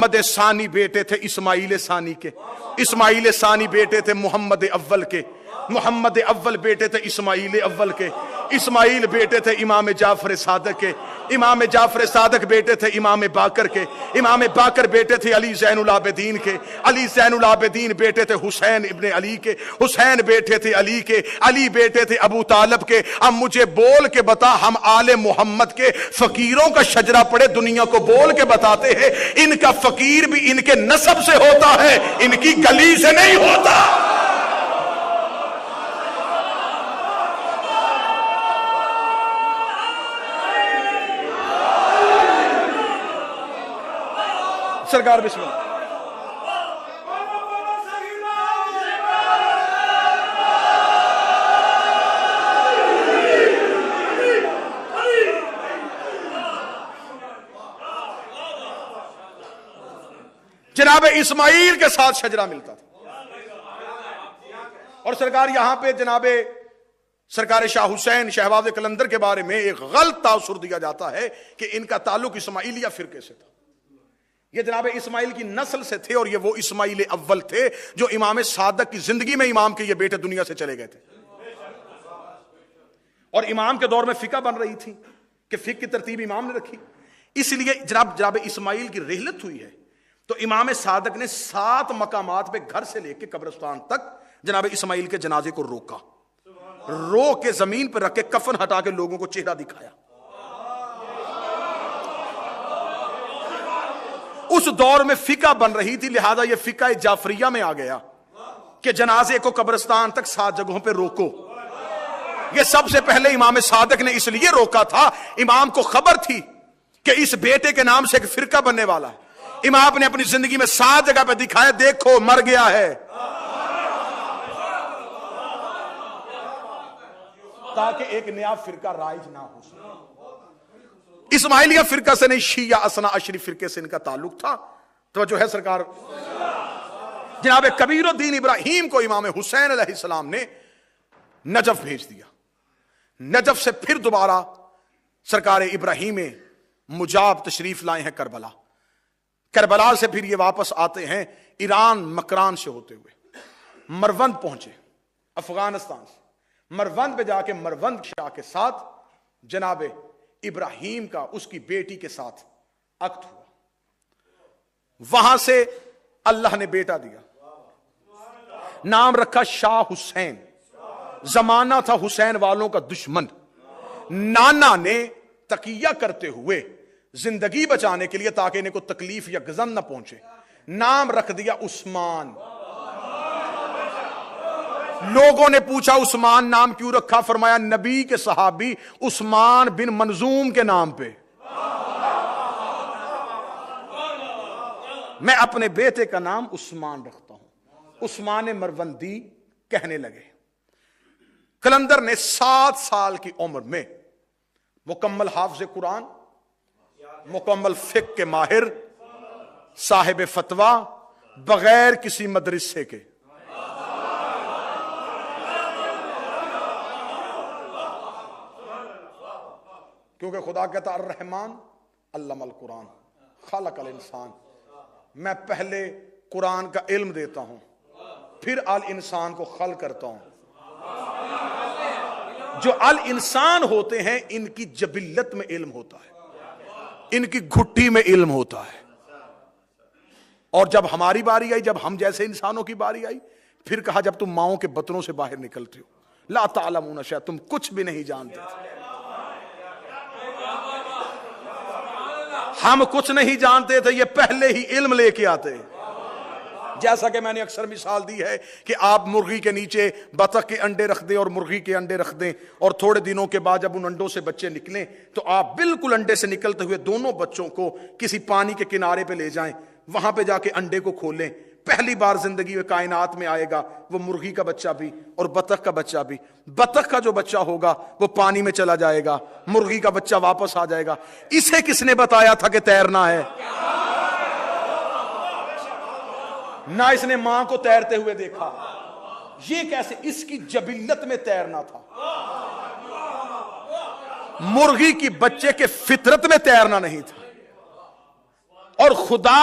محمد ثانی بیٹے تھے اسماعیل ثانی کے، اسماعیل ثانی بیٹے تھے محمد اول کے، محمد اول بیٹے تھے اسماعیل اول کے، اسماعیل بیٹے تھے امام جعفر صادق کے، امام جعفر صادق بیٹے تھے امام باقر کے، امام باقر بیٹے تھے علی زین العابدین کے، علی زین العابدین بیٹے تھے حسین ابن علی کے، حسین بیٹے تھے علی کے، علی بیٹے تھے ابو طالب کے۔ اب مجھے بول کے بتا، ہم آل محمد کے فقیروں کا شجرہ پڑے دنیا کو بول کے بتاتے ہیں، ان کا فقیر بھی ان کے نسب سے ہوتا ہے، ان کی گلی سے نہیں ہوتا۔ سرکار بسم اللہ۔ جناب اسماعیل کے ساتھ شجرہ ملتا تھا، اور سرکار یہاں پہ جناب سرکار شاہ حسین شہباز قلندر کے بارے میں ایک غلط تاثر دیا جاتا ہے کہ ان کا تعلق اسماعیلیہ فرقے سے تھا۔ یہ جناب اسماعیل کی نسل سے تھے، اور یہ وہ اسماعیل اول تھے جو امام صادق کی زندگی میں امام کے یہ بیٹے دنیا سے چلے گئے تھے، اور امام کے دور میں فقہ بن رہی تھی کہ فقہ کی ترتیب امام نے رکھی۔ اس لیے جناب اسماعیل کی رحلت ہوئی ہے تو امام صادق نے 7 مقامات پہ گھر سے لے کے قبرستان تک جناب اسماعیل کے جنازے کو روکا، روک کے زمین پہ رکھ کے کفن ہٹا کے لوگوں کو چہرہ دکھایا۔ اس دور میں فقہ بن رہی تھی، لہذا یہ فقہ جعفریہ میں آ گیا کہ جنازے کو قبرستان تک 7 جگہوں پہ روکو۔ یہ سب سے پہلے امام صادق نے اس لیے روکا تھا، امام کو خبر تھی کہ اس بیٹے کے نام سے ایک فرقہ بننے والا ہے۔ امام نے اپنی زندگی میں 7 جگہ پہ دکھایا، دیکھو مر گیا ہے، تاکہ ایک نیا فرقہ رائج نہ ہو سکے۔ اسماعیلیہ فرقہ سے نہیں، شیعہ اثنا عشری فرقے سے ان کا تعلق تھا۔ توجہ ہے سرکار۔ جناب کبیر الدین ابراہیم کو امام حسین علیہ السلام نے نجف بھیج دیا۔ نجف سے پھر دوبارہ سرکار ابراہیم مجاب تشریف لائے ہیں کربلا، کربلا سے پھر یہ واپس آتے ہیں ایران مکران سے ہوتے ہوئے مروند پہنچے، افغانستان سے مروند پہ جا کے مروند شاہ کے ساتھ جناب ابراہیم کا اس کی بیٹی کے ساتھ عقد ہوا، وہاں سے اللہ نے بیٹا دیا، نام رکھا شاہ حسین۔ زمانہ تھا حسین والوں کا دشمن، نانا نے تقیہ کرتے ہوئے زندگی بچانے کے لیے تاکہ انہیں کو تکلیف یا غضب نہ پہنچے نام رکھ دیا عثمان۔ لوگوں نے پوچھا عثمان نام کیوں رکھا؟ فرمایا نبی کے صحابی عثمان بن منظوم کے نام پہ میں اپنے بیٹے کا نام عثمان رکھتا ہوں۔ عثمان مروندی کہنے لگے۔ قلندر نے 7 سال کی عمر میں مکمل حافظ قرآن، مکمل فقہ کے ماہر، صاحب فتویٰ، بغیر کسی مدرسے کے، کیونکہ خدا کہتا الرحمن علم القرآن خلق الانسان، میں پہلے قرآن کا علم دیتا ہوں پھر الانسان کو خلق کرتا ہوں۔ جو الانسان ہوتے ہیں ان کی جبلت میں علم ہوتا ہے، ان کی گھٹی میں علم ہوتا ہے، اور جب ہماری باری آئی، جب ہم جیسے انسانوں کی باری آئی، پھر کہا جب تم ماؤں کے بطنوں سے باہر نکلتے ہو لا تعلمون شیئا، تم کچھ بھی نہیں جانتے تھے۔ ہم کچھ نہیں جانتے تھے، یہ پہلے ہی علم لے کے آتے ہیں۔ جیسا کہ میں نے اکثر مثال دی ہے کہ آپ مرغی کے نیچے بطخ کے انڈے رکھ دیں اور مرغی کے انڈے رکھ دیں، اور تھوڑے دنوں کے بعد جب ان انڈوں سے بچے نکلیں تو آپ بالکل انڈے سے نکلتے ہوئے دونوں بچوں کو کسی پانی کے کنارے پہ لے جائیں، وہاں پہ جا کے انڈے کو کھولیں، پہلی بار زندگی میں کائنات میں آئے گا وہ مرغی کا بچہ بھی اور بطخ کا بچہ بھی۔ بطخ کا جو بچہ ہوگا وہ پانی میں چلا جائے گا، مرغی کا بچہ واپس آ جائے گا۔ اسے کس نے بتایا تھا کہ تیرنا ہے؟ نہ اس نے ماں کو تیرتے ہوئے دیکھا، یہ کیسے؟ اس کی جبلت میں تیرنا تھا۔ مرغی کی بچے کے فطرت میں تیرنا نہیں تھا، اور خدا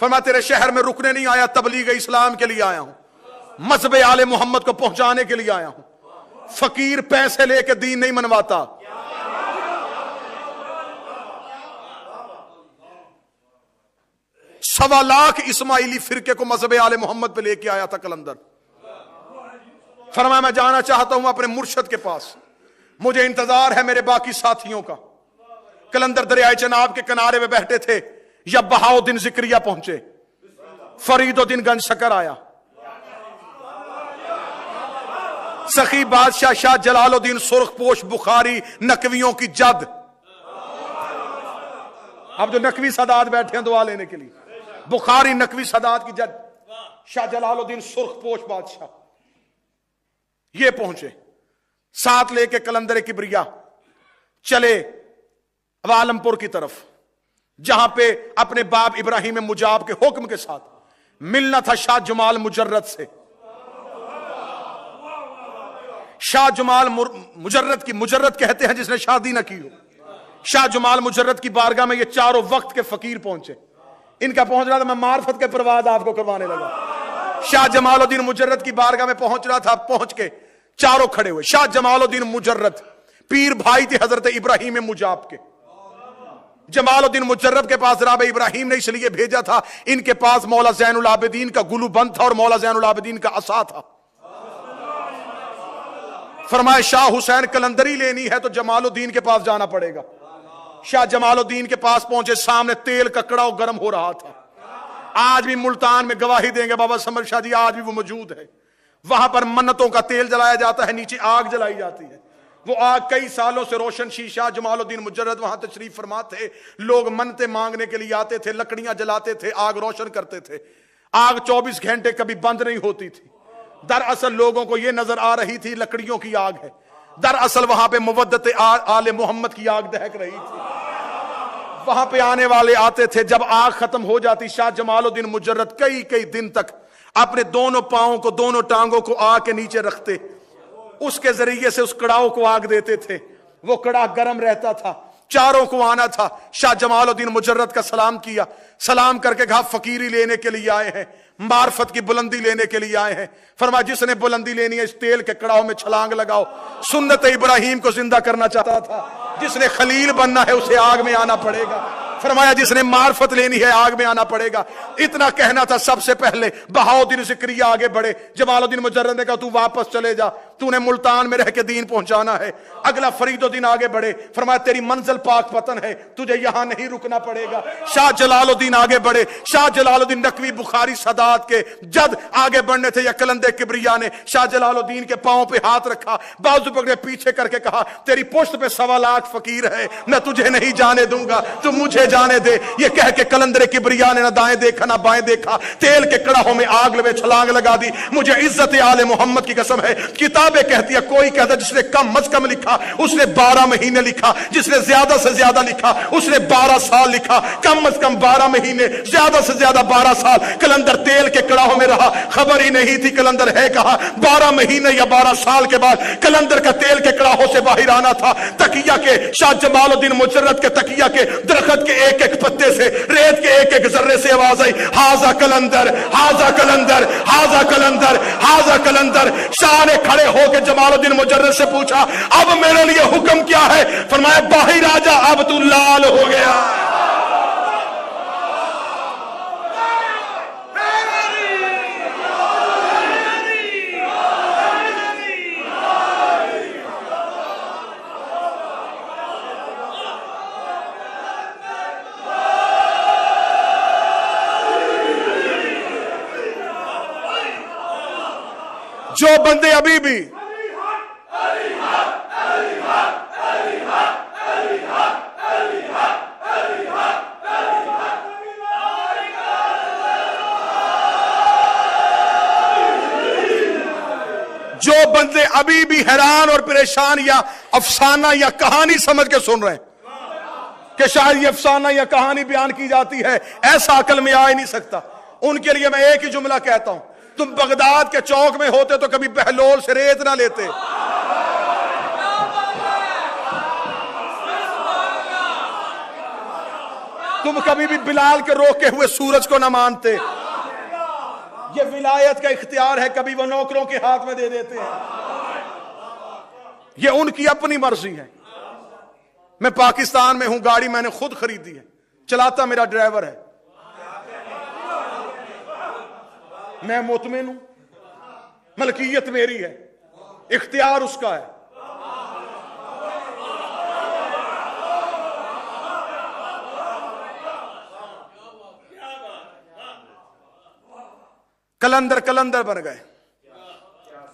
فرمایا تیرے شہر میں رکنے نہیں آیا، تبلیغ اسلام کے لیے آیا ہوں، مذہب آل محمد کو پہنچانے کے لیے آیا ہوں۔ فقیر پیسے لے کے دین نہیں منواتا، 1.25 لاکھ اسماعیلی فرقے کو مذہب آل محمد پہ لے کے آیا تھا قلندر۔ فرمایا میں جانا چاہتا ہوں اپنے مرشد کے پاس، مجھے انتظار ہے میرے باقی ساتھیوں کا۔ قلندر دریائے چناب کے کنارے میں بیٹھے تھے، یا بہاؤدین ذکریہ پہنچے، فرید الدین گنج شکر آیا، سخی بادشاہ شاہ جلال الدین سرخ پوش بخاری نقویوں کی جد، اب جو نقوی سادات بیٹھے ہیں دعا لینے کے لیے، بخاری نقوی سادات کی جد شاہ جلال الدین سرخ پوش بادشاہ یہ پہنچے، ساتھ لے کے قلندر کبریا چلے عالمپور کی طرف، جہاں پہ اپنے باپ ابراہیم مجاب کے حکم کے ساتھ ملنا تھا شاہ جمال مجرد سے۔ شاہ جمال مجرد کی، مجرد کہتے ہیں جس نے شادی نہ کی ہو، شاہ جمال مجرد کی بارگاہ میں یہ چاروں وقت کے فقیر پہنچے۔ ان کا پہنچ رہا تھا، میں معرفت کے پرواز آپ کو کروانے لگا۔ شاہ جمال الدین مجرد کی بارگاہ میں پہنچ رہا تھا، پہنچ کے چاروں کھڑے ہوئے۔ شاہ جمال الدین مجرد پیر بھائی تھے حضرت ابراہیم مجاب کے۔ جمال الدین مجرد کے پاس جناب ابراہیم نے اس لیے بھیجا تھا، ان کے پاس مولا زین العابدین کا گلو بند تھا اور مولا زین العابدین کا عصا تھا۔ فرمایا شاہ حسین قلندری لینی ہے تو جمال الدین کے پاس جانا پڑے گا۔ شاہ جمال الدین کے پاس پہنچے، سامنے تیل کا کڑاؤ گرم ہو رہا تھا۔ آج بھی ملتان میں گواہی دیں گے بابا سمر شاہ جی، آج بھی وہ موجود ہے، وہاں پر منتوں کا تیل جلایا جاتا ہے، نیچے آگ جلائی جاتی ہے۔ وہ آگ کئی سالوں سے روشن شیشہ، جمال الدین مجرد وہاں تشریف فرما تھے، لوگ منتیں مانگنے کے لیے آتے تھے، لکڑیاں جلاتے تھے، آگ روشن کرتے تھے۔ آگ 24 گھنٹے کبھی بند نہیں ہوتی تھی۔ دراصل لوگوں کو یہ نظر آ رہی تھی لکڑیوں کی آگ ہے، دراصل وہاں پہ مودت آل محمد کی آگ دہک رہی تھی۔ وہاں پہ آنے والے آتے تھے، جب آگ ختم ہو جاتی شاہ جمال الدین مجرد کئی دن تک اپنے دونوں پاؤں کو، دونوں ٹانگوں کو آگ کے نیچے رکھتے، اس کے ذریعے سے اس کڑاؤ کو آگ دیتے تھے۔ وہ کڑا گرم رہتا تھا، چاروں کو آنا تھا۔ شاہ جمال الدین مجرد کا سلام کیا، سلام کر کے کہا فقیری لینے کے لیے آئے ہیں، معرفت کی بلندی لینے کے لیے آئے ہیں۔ فرمایا جس نے بلندی لینی ہے اس تیل کے کڑاؤ میں چھلانگ لگاؤ۔ سنت ابراہیم کو زندہ کرنا چاہتا تھا، جس نے خلیل بننا ہے اسے آگ میں آنا پڑے گا۔ فرمایا جس نے معرفت لینی ہے آگ میں آنا پڑے گا۔ اتنا کہنا تھا، سب سے پہلے بہاؤدین ذکریہ آگے بڑھے۔ جمال الدین مجرد نے کہا تو واپس چلے جا، تو نے ملتان میں رہ کے دین پہنچانا ہے۔ اگلا فرید الدین آگے بڑھے، فرمایا تیری منزل پاک پتن ہے، تجھے یہاں نہیں رکنا پڑے گا۔ شاہ جلال الدین آگے بڑھے، شاہ جلال الدین نقوی بخاری سادات کے جد آگے بڑھنے تھے۔ یا قلندر کبریا نے شاہ جلال الدین کے پاؤں پہ ہاتھ رکھا، بازو پکڑے پیچھے کر کے کہا تیری پشت پہ 1.25 لاکھ فقیر ہے، میں تجھے نہیں جانے دوں گا، تو مجھے جانے دے۔ یہ کہہ کے قلندر کبریا نے نہ دائیں دیکھا نہ بائیں دیکھا، تیل کے کڑاہوں میں آگ لوے چھلانگ لگا دی۔ مجھے عزت آل محمد کی قسم ہے، کتابیں کہتی ہے، کوئی کہتا جس نے کم از کم لکھا اس نے 12 مہینے لکھا، جس نے زیادہ سے زیادہ لکھا اس نے 12 سال لکھا۔ کم از کم 12 مہینے، زیادہ سے زیادہ 12 سال قلندر تیل کے کڑاہوں میں رہا، خبر ہی نہیں تھی قلندر ہے کہاں۔ 12 مہینے یا 12 سال کے بعد قلندر کا تیل کے کڑاہوں سے باہر آنا تھا۔ تکیہ کے شاہ جمال الدین مجرد کے تکیہ کے درخت کے ایک ایک پتے سے، ریت کے ایک ایک ذرے سے آواز آئی، ہاذا قلندر، ہاذا قلندر، ہاذا قلندر، ہاذا قلندر۔ شاہ نے کھڑے ہو کے جمال الدین مجرد سے پوچھا اب میرے لیے حکم کیا ہے؟ فرمایا باہر آجا، اب تو لال ہو گیا۔ جو بندے ابھی بھی حیران اور پریشان یا افسانہ یا کہانی سمجھ کے سن رہے ہیں کہ شاید یہ افسانہ یا کہانی بیان کی جاتی ہے، ایسا عقل میں آ ہی نہیں سکتا، ان کے لیے میں ایک ہی جملہ کہتا ہوں، تم بغداد کے چوک میں ہوتے تو کبھی بہلول سے ریت نہ لیتے، تم کبھی بھی بلال کے روکے ہوئے سورج کو نہ مانتے. یہ ولایت کا اختیار ہے, کبھی وہ نوکروں کے ہاتھ میں دے دیتے ہیں. یہ ان کی اپنی مرضی ہے. میں پاکستان میں ہوں, گاڑی میں نے خود خریدی ہے, چلاتا میرا ڈرائیور ہے, میں مطمئن ہوں, ملکیت میری ہے, اختیار اس کا ہے. کلندر بن گئے.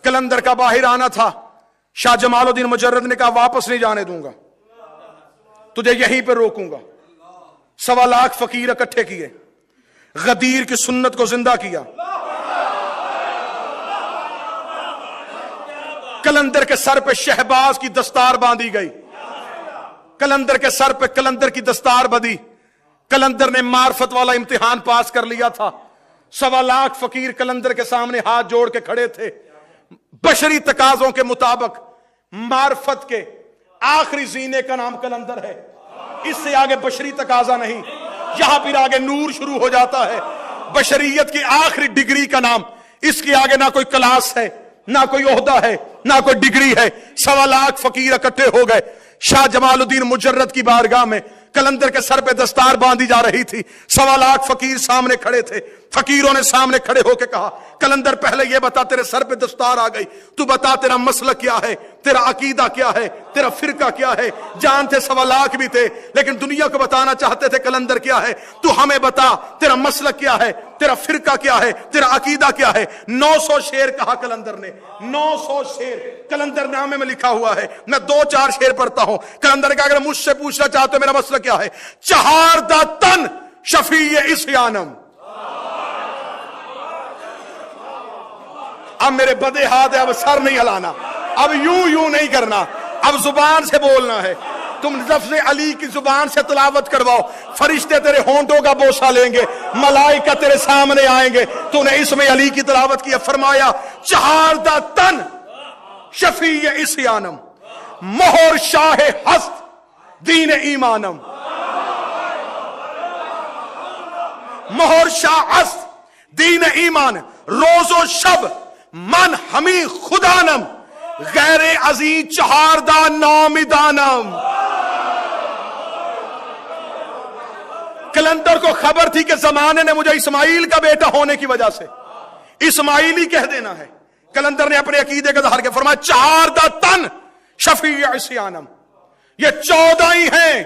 کلندر کا باہر آنا تھا, شاہ جمال الدین مجرد نے کہا واپس نہیں جانے دوں گا, تجھے یہیں پہ روکوں گا. 1.25 لاکھ فقیر اکٹھے کیے, غدیر کی سنت کو زندہ کیا. کلندر کے سر پہ شہباز کی دستار باندھی گئی. کلندر کے سر پہ کلندر کی دستار بندھی. کلندر نے معرفت والا امتحان پاس کر لیا تھا. 1.25 لاکھ فقیر کلندر کے سامنے ہاتھ جوڑ کے کھڑے تھے. بشری تقاضوں کے مطابق معرفت کے آخری زینے کا نام کلندر ہے. اس سے آگے بشری تقاضا نہیں, یہاں پھر آگے نور شروع ہو جاتا ہے. بشریت کی آخری ڈگری کا نام, اس کی آگے نہ کوئی کلاس ہے, نہ کوئی عہدہ ہے, نہ کوئی ڈگری ہے. 1.25 لاکھ فقیر اکٹھے ہو گئے شاہ جمال الدین مجرد کی بارگاہ میں. کلندر کے سر پہ دستار باندھی جا رہی تھی. 1.25 لاکھ فقیر سامنے کھڑے تھے. فقیروں نے سامنے کھڑے ہو کے کہا, کلندر پہلے یہ بتا, تیرے سر پہ دستار آ گئی, تو بتا تیرا مسلک کیا ہے, تیرا عقیدہ کیا ہے, تیرا فرقہ کیا ہے. جان تھے 1.25 لاکھ بھی تھے, لیکن دنیا کو بتانا چاہتے تھے کلندر کیا ہے. تو ہمیں بتا تیرا مسلک کیا ہے, تیرا فرقہ کیا ہے, تیرا عقیدہ کیا ہے. 900 شعر کہا کلندر نے. 900 شعر کلندر نامے میں لکھا ہوا ہے. میں 2-4 شعر پڑھتا ہوں. کلندر نے کہا اگر مجھ سے پوچھنا چاہتے ہو میرا مسلک کیا ہے, چہار دا تن شفیع اسیانم. اب میرے بدے ہاتھ ہے, اب سر نہیں ہلانا, اب یوں نہیں کرنا, اب زبان سے بولنا ہے. تم لفظ علی کی زبان سے تلاوت کرواؤ, فرشتے تیرے ہونٹوں کا بوسہ لیں گے, ملائکہ تیرے سامنے آئیں گے. تو نے اس میں علی کی تلاوت کی, فرمایا چہار دا تن شفیع اسیانم, مہر شاہ ہست دین ایمانم. مہر شاہ ہست دین ایمان, روز و شب من ہمی خدانم, غیر عزیز چہاردہ نامیدانم. کلندر کو خبر تھی کہ زمانے نے مجھے اسماعیل کا بیٹا ہونے کی وجہ سے اسماعیلی کہہ دینا ہے. کلندر نے اپنے عقیدے کا اظہار کیا, فرمایا چہاردہ تن شفیع اسیانم, یہ 14 ہی ہیں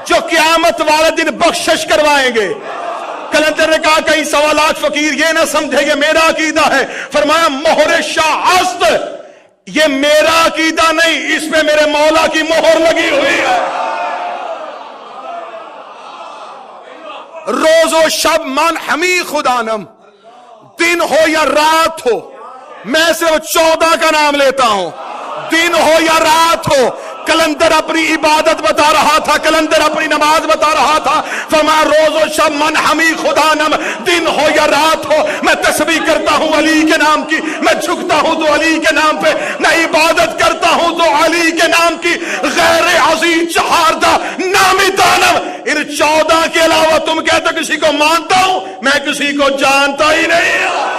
جو قیامت والے دن بخشش کروائیں گے. کلندر نے کہا کہیں 1.25 لاکھ فقیر یہ نہ سمجھے کہ میرا عقیدہ ہے. فرمایا مہر شاہ ہست, یہ میرا عقیدہ نہیں, اس پہ میرے مولا کی مہر لگی ہوئی ہے. روز و شب من ہمی خدانم, دن ہو یا رات ہو, میں صرف 14 کا نام لیتا ہوں, دن ہو یا رات ہو. کلندر اپنی عبادت بتا رہا تھا, کلندر اپنی نماز بتا رہا تھا. فرمایا روز و شب من ہمی خدانم, دن ہو یا رات ہو, میں تسبیح کرتا ہوں علی کے نام کی, میں جھکتا ہوں تو علی کے نام پہ, میں عبادت کرتا ہوں تو علی کے نام کی. غیر عزیز چہاردہ نامی دانم, ان 14 کے علاوہ تم کہتے کسی کو مانتا ہوں, میں کسی کو جانتا ہی نہیں ہوں.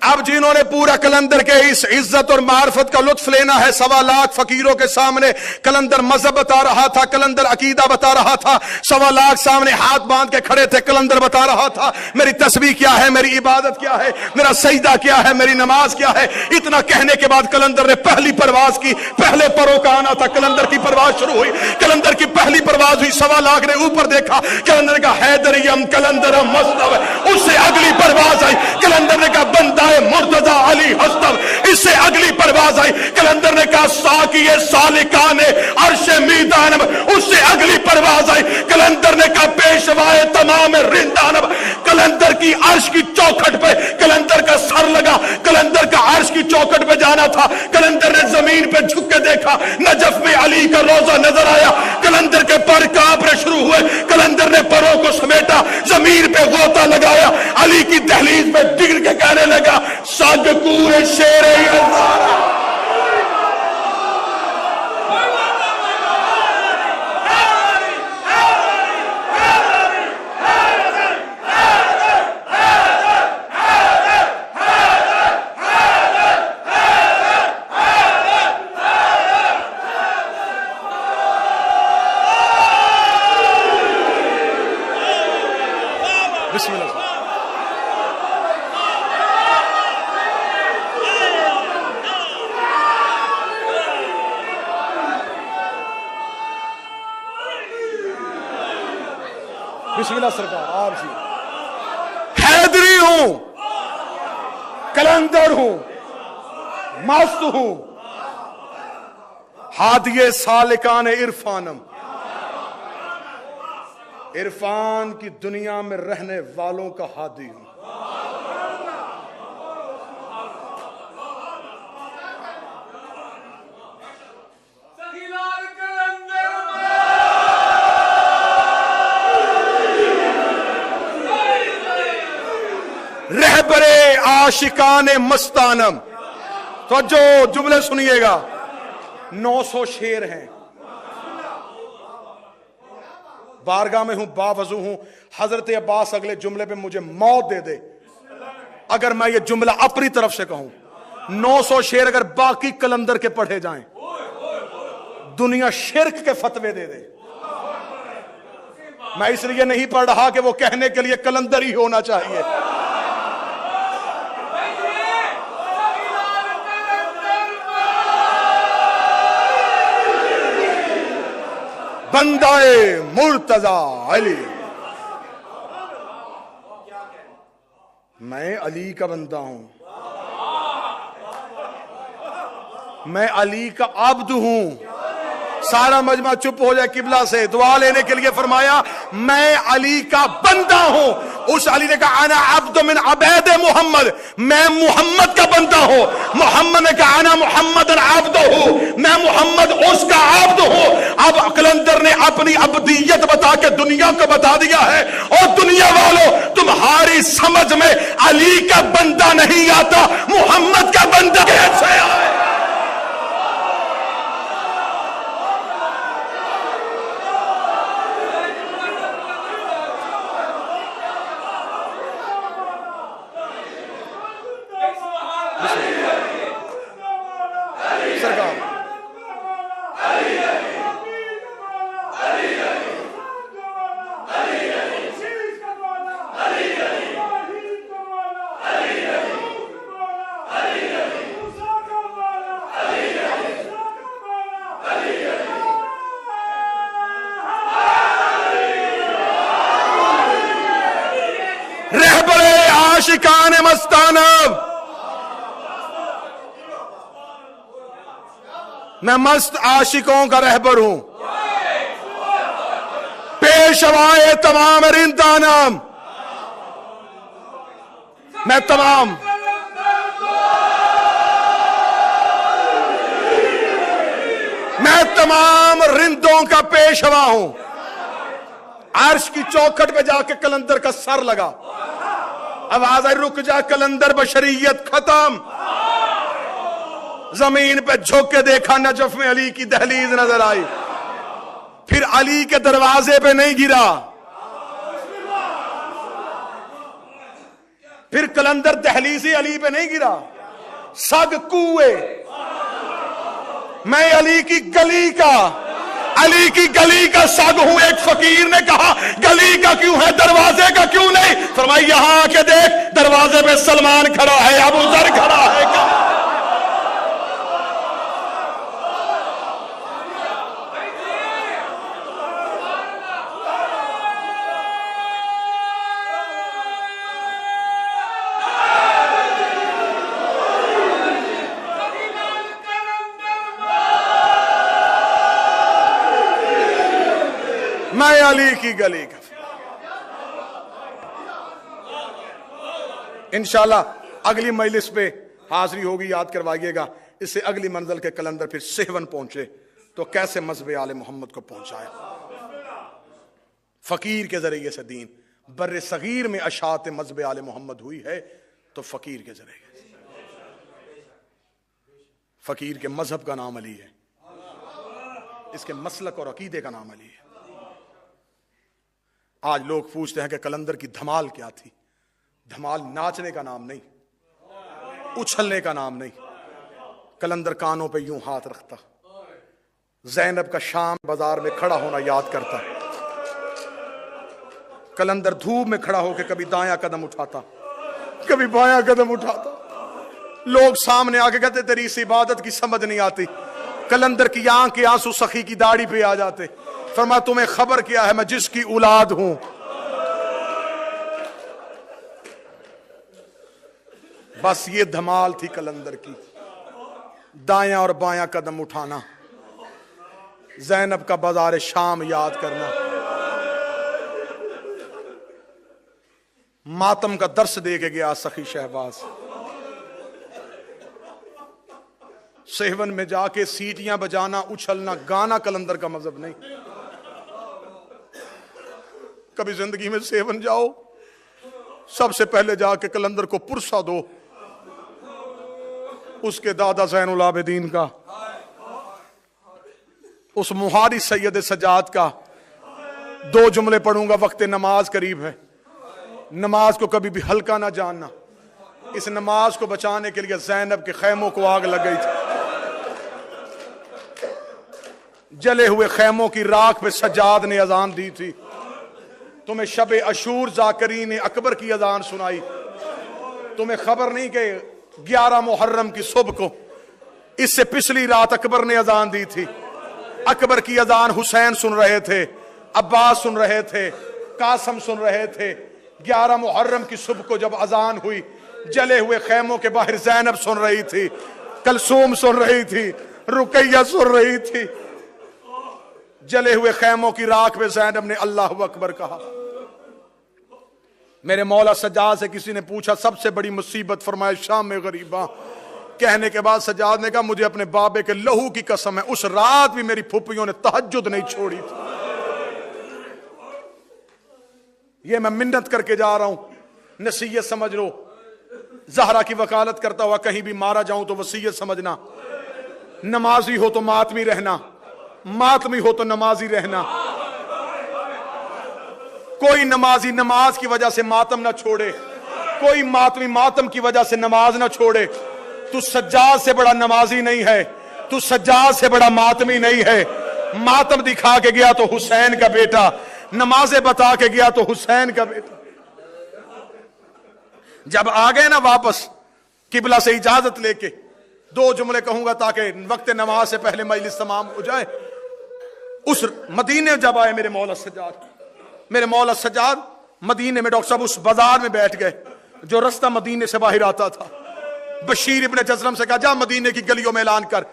اب جنہوں نے پورا کلندر کے اس عزت اور معرفت کا لطف لینا ہے, 1.25 لاکھ فقیروں کے سامنے کلندر مذہب بتا رہا تھا, کلندر عقیدہ بتا رہا تھا. 1.25 لاکھ سامنے ہاتھ باندھ کے کھڑے تھے, کلندر بتا رہا تھا میری تسبیح کیا ہے, میری عبادت کیا ہے, میرا سجدہ کیا ہے, میری نماز کیا ہے. اتنا کہنے کے بعد کلندر نے پہلی پرواز کی. پہلے پروں کا آنا تھا, کلندر کی پرواز شروع ہوئی. کلندر کی پہلی پرواز ہوئی, 1.25 لاکھ نے اوپر دیکھا, کلندر کا حیدریم کلندرم مصطفی. اس سے اگلی پرواز آئی, کلندر نے کہا بندہ مرتضی علی ہستم. اس سے اگلی پرواز آئی, کلندر نے کہا ساقی سالکان عرش میدانم. اس سے اگلی پرواز آئی, کلندر نے کہا پیشوائے تمام رندانم. کلندر کی عرش کی چوکھٹ پہ کلندر کا سر لگا. کلندر کا عرش کی چوکھٹ پہ جانا تھا. کلندر نے زمین پہ جھک کے دیکھا, نجف میں علی کا روضہ نظر آیا. کلندر کے پر کانپنے شروع ہوئے. کلندر نے پروں کو سمیٹا, زمین پہ غوطہ لگایا, علی کی دہلیز پہ ڈگر کے کہنے لگا, سگ کوئے شیر یزارا. بسم اللہ. بسم اللہ سرکار. آپ جی حیدری ہوں, کلندر ہوں, مست ہوں, ہادیے سالکان عرفانم, عرفان کی دنیا میں رہنے والوں کا ہادی ہوں. رہبر عاشقان مستانم. تو جو جملے سنیے گا, 900 شیر ہیں. بارگاہ میں ہوں, باوضو ہوں. حضرت عباس اگلے جملے پہ مجھے موت دے دے اگر میں یہ جملہ اپنی طرف سے کہوں. 900 شیر اگر باقی کلندر کے پڑھے جائیں, دنیا شرک کے فتوے دے دے. میں اس لیے نہیں پڑھ رہا کہ وہ کہنے کے لیے کلندر ہی ہونا چاہیے. بندہ مرتضی علی, میں علی کا بندہ ہوں, میں علی کا عبد ہوں. سارا مجمع چپ ہو جائے قبلہ سے دعا لینے کے لیے. فرمایا میں علی کا بندہ ہوں. اس علی نے کہا انا عبد من عبید محمد, میں محمد کا بندہ ہوں. محمد نے کہا انا محمد عبد ہوں, میں محمد اس کا عبد ہوں. اب کلندر نے اپنی عبدیت بتا کے دنیا کو بتا دیا ہے, اور دنیا والوں تمہاری سمجھ میں علی کا بندہ نہیں آتا, محمد کا بندہ کیسے آئے. عاشقان مستانم, میں مست عاشقوں کا رہبر ہوں. پیشوائے تمام رندانم, میں تمام رندوں کا پیشوا ہوں. عرش کی چوکھٹ پہ جا کے کلندر کا سر لگا, آواز آئی رک جا کلندر, بشریت ختم. زمین پہ جھک کے دیکھا, نجف میں علی کی دہلیز نظر آئی. پھر علی کے دروازے پہ نہیں گرا, پھر کلندر دہلیزی علی پہ نہیں گرا, سگ کوئے. میں علی کی گلی کا سگ ہوں. ایک فقیر نے کہا گلی کا کیوں ہے, دروازے کا کیوں نہیں؟ فرمایا یہاں آ کے دیکھ, دروازے پہ سلمان کھڑا ہے, ابو ذر کھڑا ہے. میں علی کی گلی کا. انشاءاللہ اگلی مجلس پہ حاضری ہوگی، یاد کروائیے گا. اس سے اگلی منزل کے کلندر پھر سہون پہنچے تو کیسے مذہب آل محمد کو پہنچایا. فقیر کے ذریعے سے دین بر صغیر میں اشاعت مذہب آل محمد ہوئی ہے تو فقیر کے ذریعے. فقیر کے مذہب کا نام علی ہے، اس کے مسلک اور عقیدے کا نام علی ہے. آج لوگ پوچھتے ہیں کہ کلندر کی دھمال کیا تھی. دھمال ناچنے کا نام نہیں، اچھلنے کا نام نہیں. کلندر کانوں پہ یوں ہاتھ رکھتا، زینب کا شام بازار میں کھڑا ہونا یاد کرتا. کلندر دھوپ میں کھڑا ہو کے کبھی دایاں قدم اٹھاتا، کبھی بایاں قدم اٹھاتا. لوگ سامنے آ کے کہتے تیری اس عبادت کی سمجھ نہیں آتی. کلندر کی آنکھ کے آنسو سخی کی داڑھی پہ آ جاتے. فرمایا تمہیں خبر کیا ہے میں جس کی اولاد ہوں. بس یہ دھمال تھی کلندر کی، دایاں اور بایاں قدم اٹھانا، زینب کا بازار شام یاد کرنا، ماتم کا درس دے کے گیا سخی شہباز. سہون میں جا کے سیٹیاں بجانا، اچھلنا، گانا کلندر کا مذہب نہیں. کبھی زندگی میں سہون جاؤ، سب سے پہلے جا کے کلندر کو پرسا دو، اس کے دادا زین العابدین کا، اس مہاری سید سجاد کا. 2 جملے پڑھوں گا، وقت نماز قریب ہے. نماز کو کبھی بھی ہلکا نہ جاننا. اس نماز کو بچانے کے لیے زینب کے خیموں کو آگ لگ گئی تھی. جلے ہوئے خیموں کی راکھ پہ سجاد نے اذان دی تھی. تمہیں شب عاشور ذاکرین اکبر کی اذان سنائی. تمہیں خبر نہیں کہ 11 محرم کی صبح کو اس سے پچھلی رات اکبر نے اذان دی تھی. اکبر کی اذان حسین سن رہے تھے، عباس سن رہے تھے، قاسم سن رہے تھے. 11 محرم کی صبح کو جب اذان ہوئی، جلے ہوئے خیموں کے باہر زینب سن رہی تھی، کلثوم سن رہی تھی، رقیہ سن رہی تھی. جلے ہوئے خیموں کی راکھ میں زینب نے اللہ اکبر کہا. میرے مولا سجاد سے کسی نے پوچھا سب سے بڑی مصیبت، فرمایا شام میں غریباں. کہنے کے بعد سجاد نے کہا مجھے اپنے بابے کے لہو کی قسم ہے اس رات بھی میری پھوپھیوں نے تہجد نہیں چھوڑی تھی. یہ میں منت کر کے جا رہا ہوں، نصیحت سمجھ لو. زہرا کی وکالت کرتا ہوا کہیں بھی مارا جاؤں تو وصیت سمجھنا. نمازی ہو تو ماتمی رہنا، ماتمی ہو تو نمازی رہنا. کوئی نمازی نماز کی وجہ سے ماتم نہ چھوڑے، کوئی ماتمی ماتم کی وجہ سے نماز نہ چھوڑے. تو سجاد سے بڑا نمازی نہیں ہے، تو سجاد سے بڑا ماتمی نہیں ہے. ماتم دکھا کے گیا تو حسین کا بیٹا، نمازیں بتا کے گیا تو حسین کا بیٹا. جب آ گئے نا واپس قبلہ سے اجازت لے کے، 2 جملے کہوں گا تاکہ وقت نماز سے پہلے مجلس تمام ہو جائے. اس مدینے جب آئے میرے مولا سجاد مدینے میں، ڈاکٹر صاحب اس بازار میں بیٹھ گئے جو رستہ مدینے سے باہر آتا تھا. بشیر ابن جزلم سے کہا جا مدینے کی گلیوں میں اعلان کر.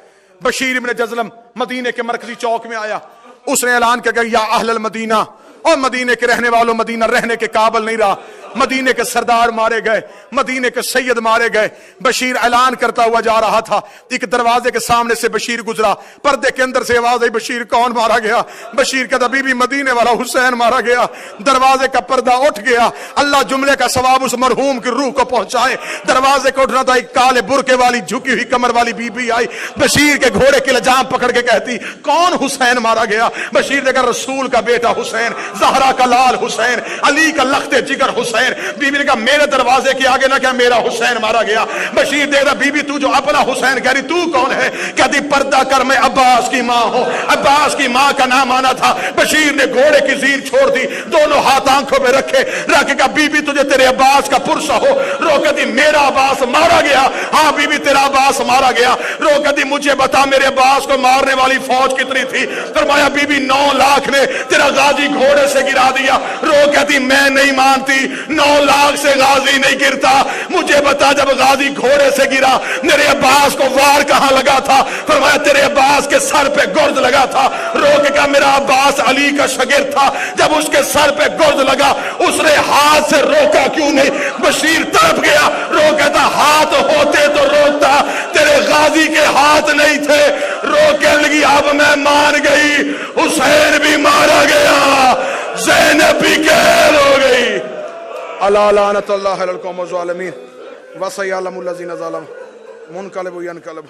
بشیر ابن جزلم مدینے کے مرکزی چوک میں آیا. اس نے اعلان کیا یا اہل المدینہ، اور مدینے کے رہنے والوں، مدینہ رہنے کے قابل نہیں رہا. مدینے کے سردار مارے گئے، مدینے کے سید مارے گئے. بشیر اعلان کرتا ہوا جا رہا تھا، ایک دروازے کے سامنے سے بشیر گزرا. پردے کے اندر سے آواز آئی بشیر کون مارا گیا؟ بشیر کہتا بی بی مدینے والا حسین مارا گیا. دروازے کا پردہ اٹھ گیا. اللہ جملے کا ثواب اس مرحوم کی روح کو پہنچائے. دروازے کو اٹھنا تھا، ایک کالے برقے والی جھکی ہوئی کمر والی بی بی آئی. بشیر کے گھوڑے کی لجام پکڑ کے کہتی کون حسین مارا گیا؟ بشیر نے کہا رسول کا بیٹا حسین، زہرا کا لال حسین، علی کا لخت جگر حسین. بی بی نے کہا میرے دروازے کے آگے نہ کیا میرا حسین مارا گیا. بشیر دیکھ رہا بی بی تو جو اپنا حسین کہہ رہی تو کون ہے؟ کہتی پردہ کر میں عباس کی ماں ہوں. عباس کی ماں کا نام آنا تھا. بشیر نے گھوڑے کی زیر چھوڑ دی، دونوں ہاتھ آنکھوں پہ رکھے، رکھ کے کہا بی بی تجھے تیرے عباس کا پرسا ہو. رو کہتی میرا عباس مارا گیا؟ ہاں بی بی تیرا عباس مارا گیا. رو کہتی مجھے بتا میرے عباس کو مارنے والی فوج کتنی تھی؟ فرمایا بی بی 9 لاکھ نے تیرا غازی گھوڑے سے گرا دیا. رو کہتی میں نہیں مانتی، 9 لاکھ سے غازی نہیں گرتا. مجھے بتا جب غازی گھوڑے سے گرا میرے عباس کو وار کہاں لگا تھا؟ فرمایا تیرے عباس کے سر پہ گرد لگا تھا. رو کے کہا میرا عباس علی کا شاگرد تھا، جب اس کے سر پہ گرد لگا اس نے ہاتھ سے روکا کیوں نہیں؟ بشیر تڑپ گیا، رو کہتا ہاتھ ہوتے تو روکتا، تیرے غازی کے ہاتھ نہیں تھے. رو کے لگی اب میں مان گئی، حسین بھی مارا گیا، زینب بھی قید ہو گئی. الا لعنت اللہ علی القوم الظالمین وسيعلم الذين ظلموا منقلب ینقلب.